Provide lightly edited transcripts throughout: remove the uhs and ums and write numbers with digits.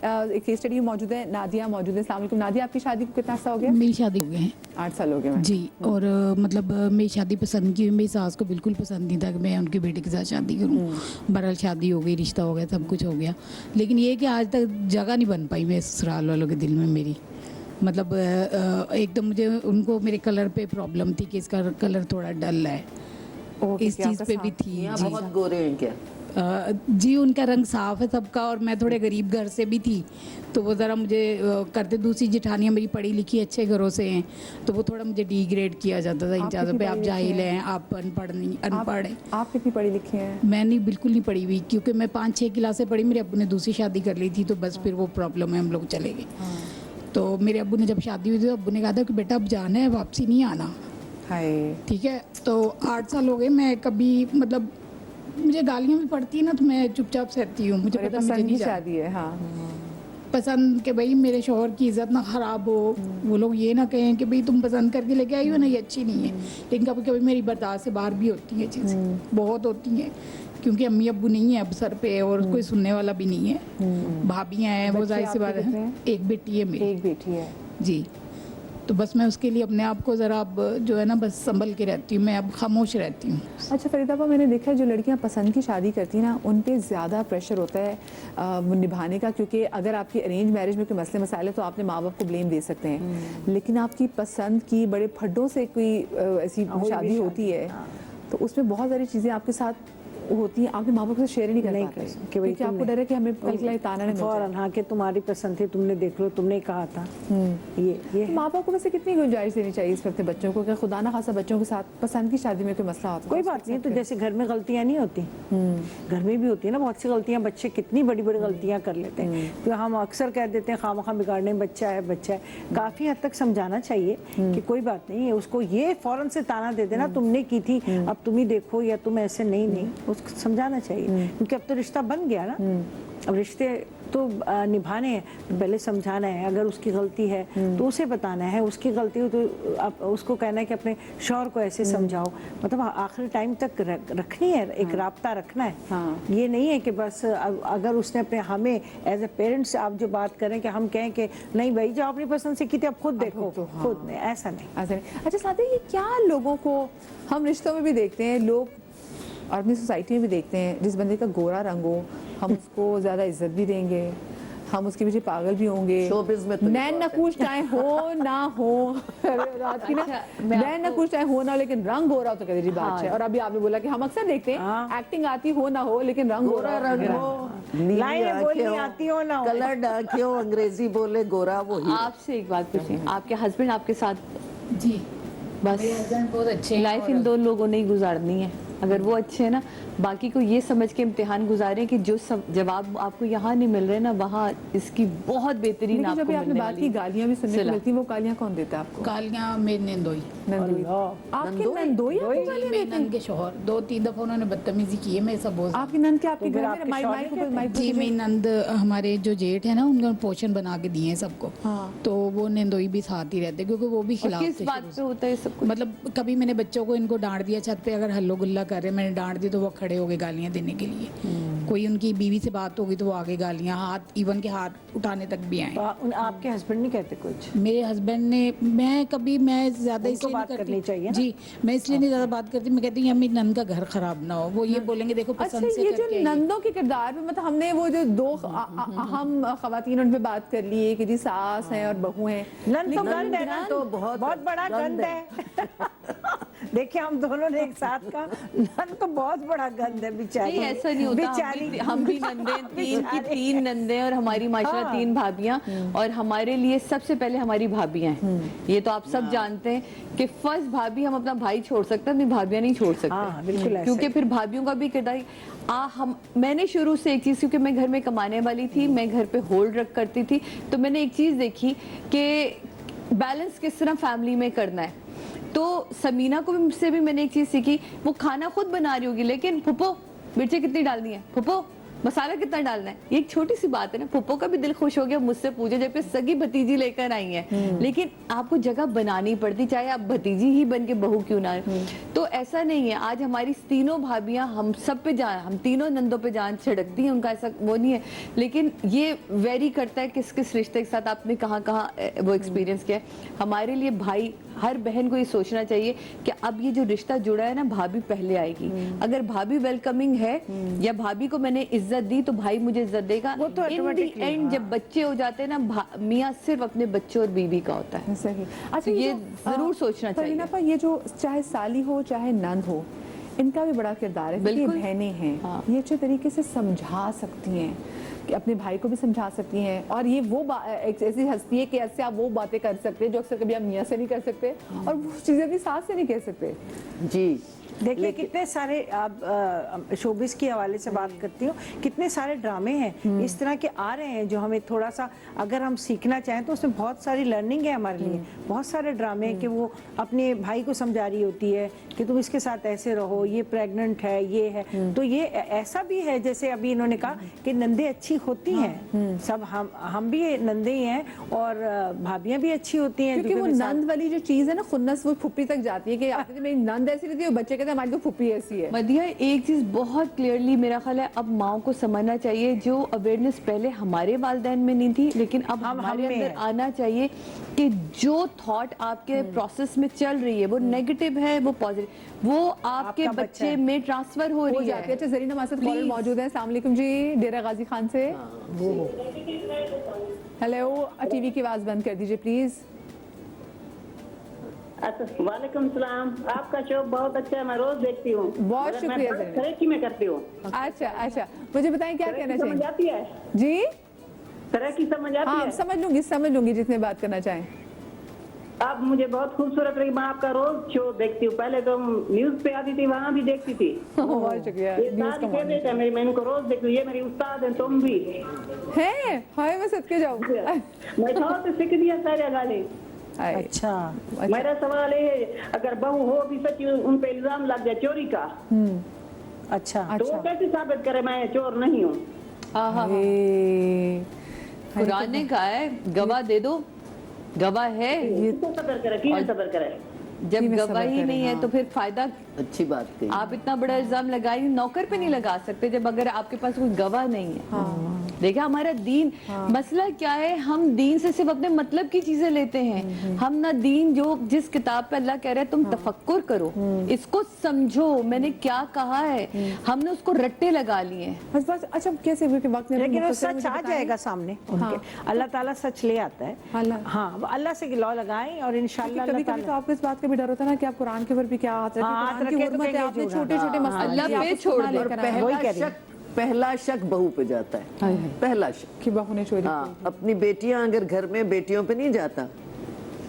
एक case study मौजूद है, नादिया मौजूद है। अस्सलाम वालेकुम नादिया, आपकी शादी को कितना अर्सा हो गया? मेरी शादी हो गई है 8 साल हो गए जी। और मतलब मेरी शादी पसंद की हुई, मेरी सास को बिल्कुल पसंद नहीं था कि मैं उनके बेटे के साथ शादी करूं। बहरहाल शादी हो गई, रिश्ता हो गया, सब कुछ हो गया, लेकिन ये कि आज तक जगह नहीं बन पाई मेरे ससुराल वालों के दिल में मेरी। मतलब एक तो मुझे उनको मेरे कलर पे प्रॉब्लम थी कि इसका कलर थोड़ा डल है, इस चीज़ पे भी थी जी। बहुत गोरे हैं क्या? जी उनका रंग साफ है सबका, और मैं थोड़े गरीब घर से भी थी, तो वो ज़रा मुझे करते। दूसरी जेठानियाँ मेरी पढ़ी लिखी अच्छे घरों से हैं, तो वो थोड़ा मुझे डिग्रेड किया जाता था इन चीज़ों पे, आप जाहिल हैं, आप अनपढ़ नहीं, अनपढ़ हैं। आप कितनी पढ़ी लिखी हैं? मैं नहीं, बिल्कुल नहीं पढ़ी हुई, क्योंकि मैं 5-6 क्लासें पढ़ी, मेरे अब्बू ने दूसरी शादी कर ली थी, तो बस फिर वो प्रॉब्लम है, हम लोग चले गए। तो मेरे अब्बू ने जब शादी हुई थी, तो अब्बू ने कहा था कि बेटा अब जाना है, वापसी नहीं आना। ठीक है, तो 8 साल हो गए, मैं कभी मतलब मुझे गालियाँ भी पड़ती है ना, तो मैं चुपचाप सहती हूँ, मुझे पता मुझे नहीं शादी है। हाँ, पसंद के भाई मेरे शौहर की इज्जत ना खराब हो, वो लोग ये ना कहें कि भाई तुम पसंद करके लेके आई हो ना, ये अच्छी नहीं है। लेकिन कभी कभी मेरी बर्दाश्त से बाहर भी होती है चीज़ें, बहुत होती हैं, क्योंकि अम्मी अब्बू नहीं है अब सर पे, और कोई सुनने वाला भी नहीं है। भाभियाँ हैं, वो जाहिर सी बात है, एक बेटी है मेरी। एक बेटी है जी। तो बस मैं उसके लिए अपने आप को ज़रा अब जो है ना बस संभल के रहती हूँ, मैं अब खामोश रहती हूँ। अच्छा फरीदाबाद, मैंने देखा है जो लड़कियां पसंद की शादी करती हैं ना, उन पे ज़्यादा प्रेशर होता है निभाने का, क्योंकि अगर आपकी अरेंज मैरिज में कोई मसले मसाइल है तो आपने माँ बाप को ब्लेम दे सकते हैं, लेकिन आपकी पसंद की बड़े फड्डों से कोई ऐसी शादी होती है तो उसमें बहुत सारी चीज़ें आपके साथ होती है, आपके माँ बाप से शेयर नहीं कर पाते क्योंकि आपको डर है कि हमें कल के लिए ताना नहीं फौरन हाँ कि तुम्हारी पसंद थी, तुमने देख लो, तुमने कहा था। ये तो माँ बाप को वैसे कितनी गुंजाइश देनी चाहिए इस वक्त बच्चों को कि खुदा ना खासा बच्चों के साथ पसंद की शादी में कोई मसला होता है? कोई बात नहीं, तो जैसे घर में गलतियाँ नहीं होती, घर में भी होती है ना बहुत सी गलतियाँ, बच्चे कितनी बड़ी बड़ी गलतियाँ कर लेते हैं, तो हम अक्सर कह देते हैं खामखा बिगाड़ने, बच्चा है बच्चा है। काफ़ी हद तक समझाना चाहिए कि कोई बात नहीं है, उसको ये फौरन से ताना दे देना तुमने की थी, अब तुम ही देखो, या तुम ऐसे नहीं, उसको समझाना चाहिए, क्योंकि अब तो रिश्ता बन गया ना, अब रिश्ते तो निभाने हैं, तो पहले समझाना है। अगर उसकी गलती है तो उसे बताना है, उसकी गलती हो तो आप उसको कहना है कि अपने शौहर को ऐसे समझाओ, मतलब आखिरी टाइम तक रखनी है, एक राब्ता रखना है। ये नहीं है कि बस अगर उसने अपने हमें एज ए पेरेंट्स आप जो बात करें कि हम कहें कि नहीं भाई जो अपनी पसंद से की थी अब खुद देखो, खुद नहीं, ऐसा नहीं। अच्छा साथ ही ये क्या लोगों को हम रिश्तों में भी देखते हैं, लोग और अपनी सोसाइटी में भी देखते हैं, जिस बंदे का गोरा रंग हो हम उसको ज़्यादा इज्जत भी देंगे, हम उसके पीछे पागल भी होंगे, नैन नकुश चाहे हो ना हो, रात की ना नैन नकुश चाहे हो ना, लेकिन रंग गोरा हो तो कहते जी बात है। और अभी आपने बोला कि हम अक्सर देखते हैं एक्टिंग आती हो ना हो, लेकिन रंग गोरा रंग हो, लाइनें बोलनी आती हो ना हो, कलर डार्क हो, अंग्रेजी बोले गोरा वो ही। आपसे एक बात पूछें, आपके हस्बैंड आपके साथ? जी बस बहुत अच्छे लाइफ इन 2 लोगों ने ही गुजारनी है, अगर वो अच्छे हैं ना, बाकी को ये समझ के इम्तिहान गुजारें कि जो सब जवाब आपको यहाँ नहीं मिल रहे ना, वहाँ इसकी बहुत बेहतरीन आपको जब आपने बात की गालियाँ भी सुनने को मिलती, वो गालियाँ कौन देता है आपको? गालियाँ मेरे नंदोई, आपके नंदोई मेरे नंद के शौहर 2-3 दफा उन्होंने बदतमीजी की है, मैं सब बोल। आपकी नंद के आपके घर में माइक जी मेरी नंद, हमारे जो जेठ है ना, उनको पोषण बना के दिए हैं सबको, तो वो नंदोई भी साथ ही रहते, क्योंकि वो भी खिलाफ किस बात पे होता है सब कुछ? मतलब कभी मैंने बच्चों को इनको डांट दिया, छत पे अगर हल्लो गुल्ला कर रहे, मैंने डांट दी तो वो खड़े हो गए गालियाँ देने के लिए। कोई उनकी बीवी से बात होगी तो वो आगे गालियाँ, हाथ इवन के हाथ उठाने तक भी आए। तो आपके हस्बैंड नहीं कहते कुछ? मेरे हस्बैंड ने, मैं ज़्यादा इसलिए बात करनी चाहिए जी, मैं इसलिए नहीं ज़्यादा बात करती, मैं कहती हूँ मेरी नंद का घर खराब ना हो, वो ये बोलेंगे देखो पसंद से ये जो नंदों के किरदार में, मतलब हमने वो जो 2 अहम खवातीन उन पे बात कर ली है कि जी सास हैं और बहू हैं, नंद तो गंद है ना, तो बहुत बड़ा गंद है। देखिए हम दोनों ने एक साथ का, नंद तो बहुत बड़ा गंद है बेचारी। नहीं ऐसा नहीं होता, हम भी नंदे, 3 की 3 नंदे और हमारी माशाल्लाह 3 भाभियां, और हमारे लिए सबसे पहले हमारी भाभियां हैं। ये तो आप सब जानते हैं कि फर्स्ट भाभी हम अपना भाई छोड़ सकते हैं, अपनी भाभियां नहीं छोड़ सकते, बिल्कुल, क्योंकि फिर भाभियों का भी किरदार मैंने शुरू से एक चीज, क्योंकि मैं घर में कमाने वाली थी, मैं घर पे होल्ड रख करती थी, तो मैंने एक चीज देखी कि बैलेंस किस तरह फैमिली में करना है। तो समीना को भी से भी मैंने एक चीज सीखी, वो खाना खुद बना रही होगी, लेकिन फुप्पो मिर्ची कितनी डालनी है, फुप्पो मसाला कितना डालना है, ये एक छोटी सी बात है ना। पुप्पो का भी दिल खुश हो गया मुझसे पूछे जबकि सगी भतीजी लेकर आई है, लेकिन आपको जगह बनानी पड़ती, चाहे आप भतीजी ही बन के बहू क्यों ना। तो ऐसा नहीं है, आज हमारी तीनों भाभियां हम सब पे जान, हम तीनों नंदों पे जान छिड़कती हैं, उनका ऐसा वो नहीं है। लेकिन ये वेरी करता है किस किस रिश्ते के साथ आपने कहाँ कहाँ वो एक्सपीरियंस किया है। हमारे लिए भाई, हर बहन को ये सोचना चाहिए कि अब ये जो रिश्ता जुड़ा है ना, भाभी पहले आएगी। अगर भाभी वेलकमिंग है या भाभी को मैंने इज्जत दी तो भाई मुझे इज्जत देगा। वो तो इन दी automatically, एंड जब बच्चे हो जाते हैं ना, मियाँ सिर्फ अपने बच्चों और बीवी का होता है। सही। अच्छा, तो ये जो, जरूर सोचना चाहिए। परवीना पर ये जो चाहे साली हो चाहे नंद हो, इनका भी बड़ा किरदार है, क्योंकि ये बिल्कुल। बहनें हैं। हाँ। ये अच्छे तरीके से समझा सकती हैं, कि अपने भाई को भी समझा सकती हैं, और ये वो एक ऐसी हस्ती है कि ऐसे आप वो बातें कर सकते हैं जो अक्सर कभी आप मियाँ से नहीं कर सकते, और वो चीज़ें अपनी सास से नहीं कह सकते। जी देखिए कितने सारे, आप शोबिस के हवाले से बात करती हूँ, कितने सारे ड्रामे हैं इस तरह के आ रहे हैं जो हमें थोड़ा सा अगर हम सीखना चाहें तो उसमें बहुत सारी लर्निंग है हमारे लिए। बहुत सारे ड्रामे हैं कि वो अपने भाई को समझा रही होती है कि तुम इसके साथ ऐसे रहो, ये प्रेग्नेंट है, ये है। तो ये ऐसा भी है, जैसे अभी इन्होंने कहा कि नंदे अच्छी होती हैं, सब हम भी नंदे ही हैं, और भाभियां भी अच्छी होती हैं। क्योंकि वो दूल्हे के साथ। नंद वाली जो चीज़ है ना, खुन्नस, वो फुप्पी तक जाती है कि आपकी मेरी नंद ऐसी रहती है, बच्चे कहते हैं हमारी तो फुप्पी ऐसी है। मदिया, एक चीज बहुत क्लियरली मेरा ख्याल है अब माओ को समझना चाहिए, जो अवेयरनेस पहले हमारे वालिदैन में नहीं थी, लेकिन अब हमारे में अंदर है। आना चाहिए कि जो थॉट आपके प्रोसेस में चल रही है वो नेगेटिव है, वो पॉजिटिव, वो आपके आपका बच्चा बच्चे है। में ट्रांसफर हो हो रही जाती है। है। अच्छा, जरीना हमारे साथ कॉलर मौजूद है। अस्सलाम वालेकुम जी, डेरा गाजी खान से। हेलो, टीवी की आवाज़ बंद कर दीजिए प्लीज़। अच्छा, वालेकुम सलाम। आपका शो बहुत अच्छा है, मैं रोज देखती हूँ। बहुत मगर शुक्रिया मैं ज़रीना। तरक्की में करती हूँ। अच्छा अच्छा, मुझे बताएं क्या कहना समझ चाहिए आती है, जी। तरह की समझ आती हाँ, है। समझ लूंगी जितने बात करना चाहें। आप मुझे बहुत खूबसूरत लगी, मैं आपका रोज शो देखती हूँ। पहले तो न्यूज पे आती थी, वहाँ भी देखती थी। बहुत शुक्रिया। ये न्यूज़ सारी का फेवरेट है मेरी, मैं इनको रोज देखती हूँ। ये मेरी उस्ताद है, तुम भी। है, हाय मैं सदके जाऊँ। मैं थोड़ा से सीख दिया सारे गाने। अच्छा, मेरा सवाल है, अगर बहू हो भी सच उन पे इल्जाम लग जाए चोरी का, अच्छा, तो वो कैसे साबित करे मैं चोर नहीं हूँ? कुरान ने कहा है गवाह दे दो, गवाह है। किसको सबर करे, किसने सबर करे? जब में सबर गवाही करें, नहीं है हाँ। तो फिर फायदा, अच्छी बात कही। आप इतना बड़ा इल्जाम लगाए नौकर पे नहीं लगा सकते जब अगर आपके पास कोई गवाह नहीं है। देखिए हमारा दीन, मसला क्या है, हम दीन से सिर्फ अपने मतलब की चीजें लेते हैं। हम ना दीन, जो जिस किताब पे अल्लाह कह रहा है तुम तफक्कुर करो, इसको समझो मैंने क्या कहा है, हमने उसको रट्टे लगा लिए। बस बस। अच्छा, कैसे हुए कि वक्त में लेकिन वो मुख्तसर सच मुझे आ बताएं? जाएगा सामने उनके। अल्लाह ताला सच ले आता है। अल्लाह। हाँ, वो अल्लाह से लॉ लगाएं और इंशाल्लाह कभी अल्लाह कभी तो ताला। आपको इस बात का भी डर होता है ना कि आप कुरान के ऊपर भी क्या हाथ रखें, हाँ, हाथ कुरान की रखें तो हुर्मत है, कहेंगे आपने झूठा। छोटे छोटे हाँ, मसले अल्लाह दिए, पे आप उसको छोड़ ना दो। लेकर आए। वही पहला कह रही हूँ। शक, पहला शक बहू पे जाता है। पहला शक। कि बहू ने चोरी हाँ, अपनी बेटियां अगर घर में बेटियों पे नहीं जाता,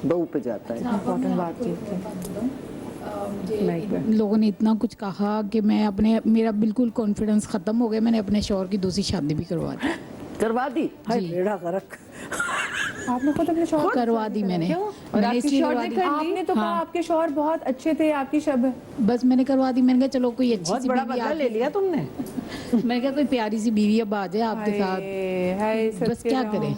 बहू पे जाता है। इम्पोर्टेंट बात थी। लोगों ने इतना कुछ कहा कि मैं अपने, मेरा बिल्कुल कॉन्फिडेंस ख़त्म हो गया। मैंने अपने शौहर की दूसरी शादी भी करवा दी। करवा दी। हाय बेड़ा गर्क। आपने खुद अपने शौहर करवा दी मैंने। और मैंने आपकी इसलिए शौहर करवा ने दी। कर ली? आपने तो कहा आपके शौहर बहुत अच्छे थे, आपकी शब बस मैंने करवा दी। मैंने कहा चलो कोई अच्छी बहुत सी बड़ा बीवी बदला आ ले लिया तुमने। मैंने कहा कोई प्यारी सी बीवी अब आ जाए आपके साथ, हाय बस क्या करें।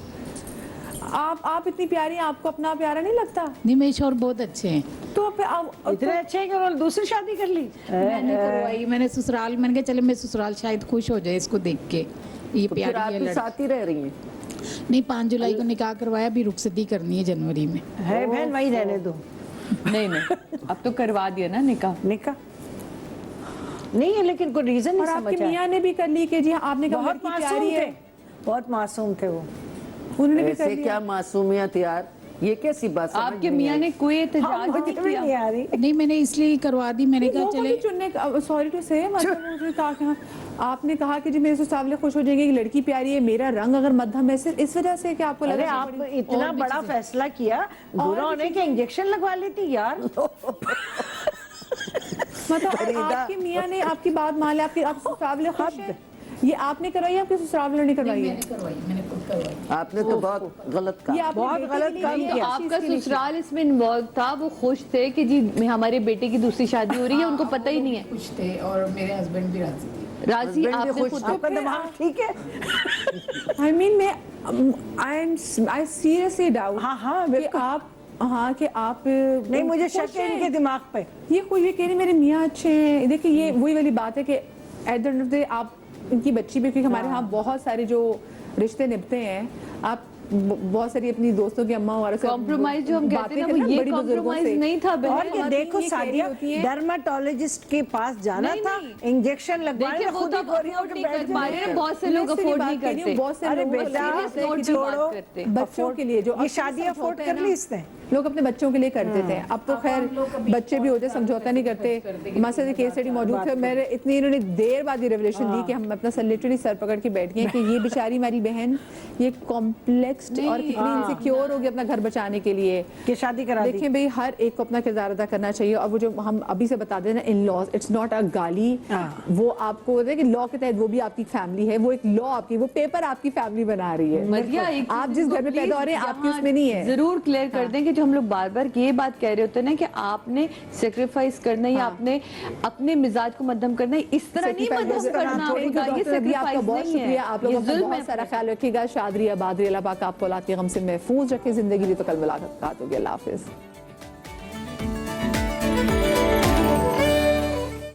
आप इतनी प्यारी हैं, आपको अपना प्यारा नहीं लगता? नहीं, मेरे शौहर बहुत अच्छे हैं। तो फिर इतने अच्छे हैं कि उन्होंने दूसरी शादी कर ली। मैंने करवाई, मैंने ससुराल, मैंने कहा चले मैं ससुराल शायद खुश हो जाए इसको देख के, ये तो फिर आप प्यारी है भी लड़की। साथ ही रह रही हैं। नहीं, 5 जुलाई को निकाह करवाया, अभी रुखसती करनी है जनवरी में। है बहन, वही रहने दो। नहीं, अब तो करवा दिया ना निकाह। निकाह नहीं है, लेकिन कोई रीजन नहीं और आपके समझ आया। मियाँ ने भी कर ली कि जी हाँ, आपने कहा बहुत लड़की मासूम प्यारी थे, है, बहुत मासूम थे वो। उन्होंने भी कर ऐसे लिया। क्या मासूमियत यार, ये कैसी बात? समझ आपके नहीं मियाँ आई। ने कोई हाँ, एहतजाज मुझे नहीं भी किया। नहीं आ रही। नहीं, मैंने इसलिए करवा दी। मैंने कहा लोगों को चले, भी चुनने, सॉरी टू से, मतलब उसने कहा कि हाँ, आपने कहा कि जी मेरे से सावले खुश हो जाएंगे कि लड़की प्यारी है, मेरा रंग अगर मध्यम है, सिर्फ इस वजह से कि आपको अरे लगा आप इतना बड़ा फैसला किया, बुरा होने के इंजेक्शन लगवा लेती यार। मतलब आपकी मियाँ ने आपकी बात मान लिया, आप सावले खुश हैं? ये आपने करवाई है, आपके ससुराल वालों ने करवाई है? मैंने खुद करवाई। आपने तो बहुत गलत ये कहा। आपने बहुत बेटे गलत के लिए काम की है, किया। इस चीज़ आपका के लिए ससुराल इसमें इन्वॉल्व था, वो खुश थे कि जी हमारे बेटे की दूसरी शादी हो रही है, उनको पता ही नहीं है। खुश थे और मेरे हस्बैंड भी राजी थे। राजी Husband भी आपने खुश खुद थे। आपका दिमाग ठीक है? आई मीन मैं आई सीरियसली डाउट हाँ, हाँ, कि बिल्कुल। आप नहीं, मुझे खुश शक है हैं। इनके दिमाग पे। ये कोई भी कह रहे मेरे मियाँ अच्छे हैं। देखिए ये वही वाली बात है कि at the end of the day आप उनकी बच्ची भी, क्योंकि हमारे यहाँ बहुत सारे जो रिश्ते निभते हैं, आप बहुत सारी अपनी दोस्तों की अम्मा वगैरह से कॉम्प्रोमाइज जो हम कहते बातें हैं ना, करें वो ये बड़ी बुजुर्गों कॉम्प्रोमाइज से। नहीं था और बहन। ये बातें देखो ये कह रही सादिया, होती हैं। डर्माटोलॉजिस्ट के पास जाना नहीं, था, नहीं। इंजेक्शन लगवाने देखिए वो खुद तो ही गोरी अफोर्ड होकर नहीं बैठ कर पा रहे जाए। हैं, बहुत से लोग मैं अफोर्ड बात नहीं कर रही हूँ, करते। बहुत से अरे लोग बेटा, serious note की छोड़ो, बात करते। बच्चों के लिए जो ये शादी अब अफोर्ड समझौते हैं कर ली ना, इसने। लोग अपने बच्चों के लिए करते थे। अब तो खैर बच्चे भी होते समझौता नहीं करते। हमारे साथ केस स्टडी मौजूद थे, मेरे इतनी इन्होंने देर बाद ये रेवलेशन दी कि हम अपना लिटरली सर पकड़ के बैठ गए कि ये बेचारी हमारी बहन ये कॉम्प्लेक्स और कितनी इनसिक्योर होगी अपना घर बचाने के लिए कि शादी करा दी। देखिए भाई, हर एक को अपना किरदार अदा करना चाहिए। और वो जो हम अभी से बता देना, in laws it's not a गाली, वो आपको होता है कि लॉ के तहत वो भी आपकी फैमिली है, वो एक लॉ आपकी, वो पेपर आपकी फैमिली बना रही है। मरिया, एक आप चीज़ जिस इनको घर में पैदा हो रहे हैं please आपके यहाँ उसमें नहीं है। जरूर क्लियर कर दें कि जो हम लोग बार बार ये बात कह रहे होते हैं ना कि आपने सेक्रीफाइस करना है या आपने अपने मिजाज को मध्यम करना है, इस तरह नहीं मध्यम करना होगा। ये आपका बहुत सेक्रीफाइस नहीं शुक्रिया। है, आप लोग ये अपना जुल्म बहुत है। सारा ख्याल रखिएगा। शादरी आबाद, अल्लाह पाक आपको औलाद के गम से महफूज रखे, जिंदगी लिए तो कल मुलाकात होगी। अल्लाह हाफिज।